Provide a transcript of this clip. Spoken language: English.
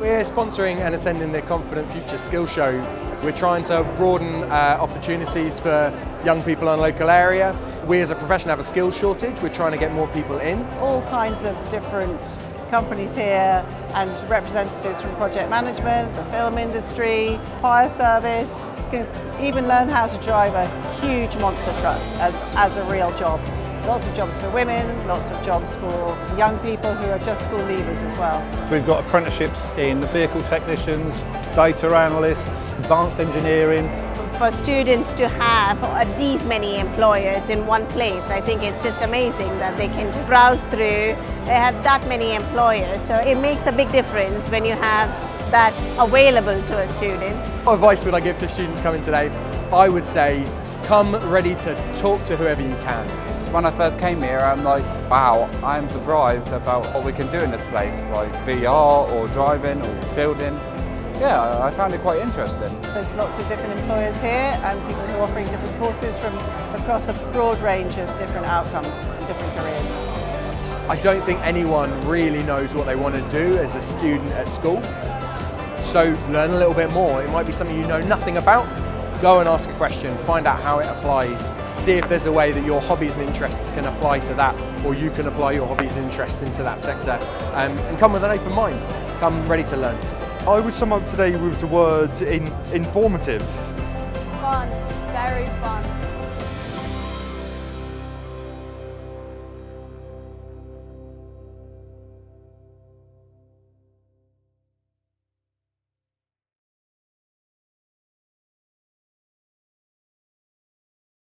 We're sponsoring and attending the Confident Future Skills Show. We're trying to broaden opportunities for young people in a local area. We as a profession have a skills shortage. We're trying to get more people in. All kinds of different companies here and representatives from project management, the film industry, fire service. You can even learn how to drive a huge monster truck as a real job. Lots of jobs for women, lots of jobs for young people who are just school leavers as well. We've got apprenticeships in vehicle technicians, data analysts, advanced engineering. For students to have these many employers in one place, I think it's just amazing that they can browse through. They have that many employers, so it makes a big difference when you have that available to a student. What advice would I give to students coming today? I would say come ready to talk to whoever you can. When I first came here, I'm like, wow, I'm surprised about what we can do in this place, like VR or driving or building. Yeah, I found it quite interesting. There's lots of different employers here and people who are offering different courses from across a broad range of different outcomes and different careers. I don't think anyone really knows what they want to do as a student at school. So learn a little bit more. It might be something you know nothing about. Go and ask a question, find out how it applies, see if there's a way that your hobbies and interests can apply to that, or you can apply your hobbies and interests into that sector, and come with an open mind, come ready to learn. I would sum up today with the words informative. Fun, very fun.